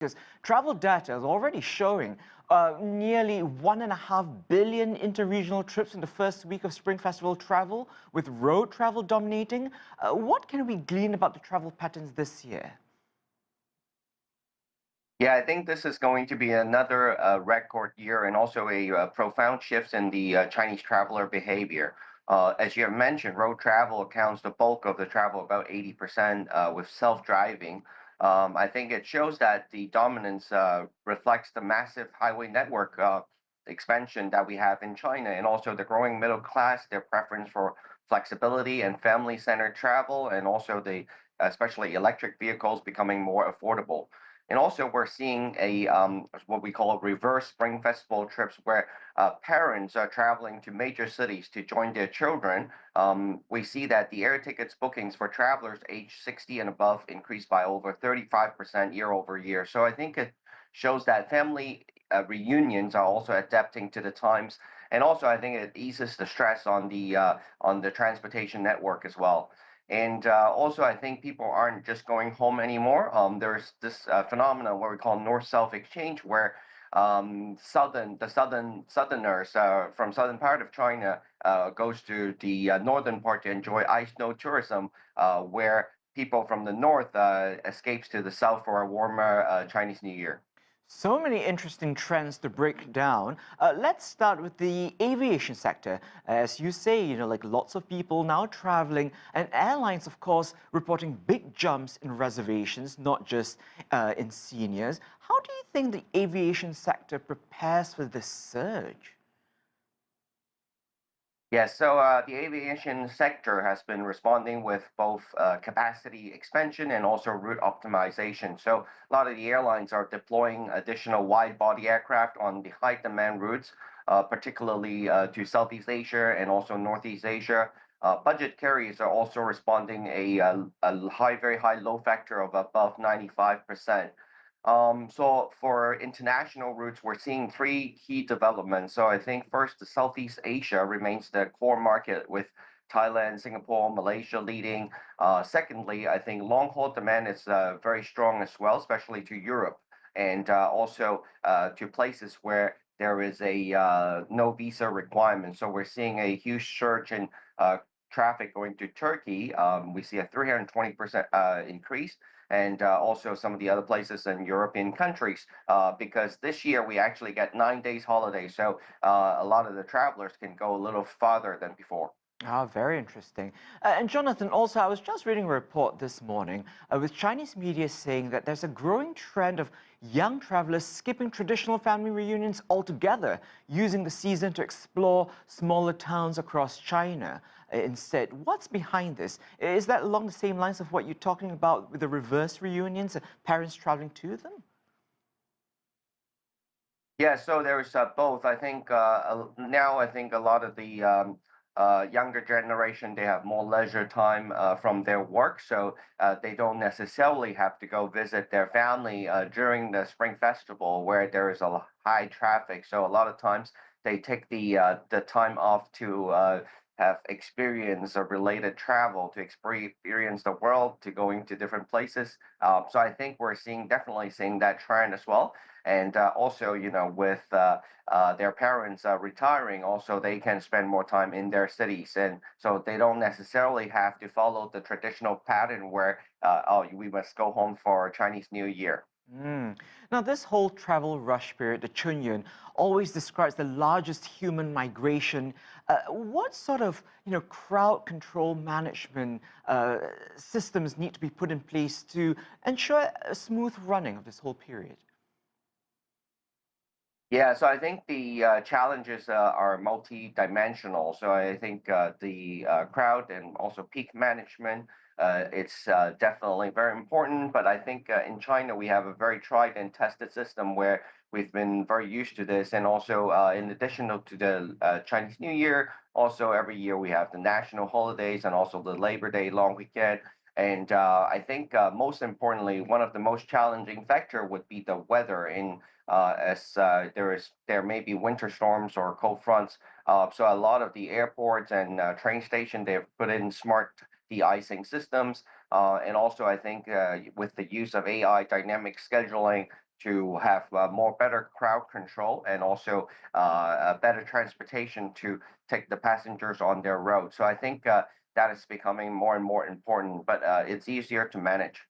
Because travel data is already showing nearly 1.5 billion interregional trips in the first week of Spring Festival travel, with road travel dominating. What can we glean about the travel patterns this year? Yeah, I think this is going to be another record year and also a profound shift in the Chinese traveler behavior. As you have mentioned, road travel accounts the bulk of the travel, about 80%, with self-driving. I think it shows that the dominance reflects the massive highway network expansion that we have in China, and also the growing middle class, their preference for flexibility and family-centered travel, and also the especially electric vehicles becoming more affordable. And also, we're seeing a what we call a reverse Spring Festival trips, where parents are traveling to major cities to join their children. We see that the air tickets bookings for travelers age 60 and above increased by over 35% year over year. So I think it shows that family reunions are also adapting to the times, and also I think it eases the stress on the transportation network as well. And also, I think people aren't just going home anymore. There's this phenomenon what we call north-south exchange, where southerners from southern part of China goes to the northern part to enjoy ice snow tourism, where people from the north escapes to the south for a warmer Chinese New Year. So many interesting trends to break down. Let's start with the aviation sector. As you say, like lots of people now traveling, and airlines, of course, reporting big jumps in reservations, not just in seniors. How do you think the aviation sector prepares for this surge? Yes, so the aviation sector has been responding with both capacity expansion and also route optimization. So a lot of the airlines are deploying additional wide-body aircraft on the high-demand routes, particularly to Southeast Asia and also Northeast Asia. Budget carriers are also responding very high load factor of above 95%. So for international routes, we're seeing three key developments. So I think first, the Southeast Asia remains the core market, with Thailand, Singapore, Malaysia leading. Secondly, I think long haul demand is very strong as well, especially to Europe, and also to places where there is a no visa requirement. So we're seeing a huge surge in traffic going to Turkey. We see a 320% increase, and also some of the other places in European countries, because this year we actually get 9 days holiday, so a lot of the travelers can go a little farther than before. Ah, very interesting. And Jonathan, also, I was just reading a report this morning with Chinese media saying that there's a growing trend of young travelers skipping traditional family reunions altogether, using the season to explore smaller towns across China instead. What's behind this? Is that along the same lines of what you're talking about with the reverse reunions, parents traveling to them? Yeah, so there's both. I think now I think a lot of the younger generation, they have more leisure time from their work, so they don't necessarily have to go visit their family during the Spring Festival, where there is a high traffic. So a lot of times they take the time off to have experience or related travel, to experience the world, to going to different places. So I think we're definitely seeing that trend as well. And also, with their parents retiring, also they can spend more time in their cities, and so they don't necessarily have to follow the traditional pattern where oh, we must go home for Chinese New Year. Mm. Now, this whole travel rush period, the Chunyun, always describes the largest human migration. What sort of, crowd control management systems need to be put in place to ensure a smooth running of this whole period? Yeah, so I think the challenges are multi-dimensional. So I think the crowd and also peak management, it's definitely very important. But I think in China, we have a very tried and tested system where we've been very used to this. And also, in addition to the Chinese New Year, also every year we have the national holidays and also the Labor Day long weekend. And I think most importantly, one of the most challenging factor would be the weather, as there may be winter storms or cold fronts. So a lot of the airports and train station, they've put in smart de-icing systems, and also I think with the use of AI dynamic scheduling to have more better crowd control and also better transportation to take the passengers on their road. So I think that is becoming more and more important, but it's easier to manage.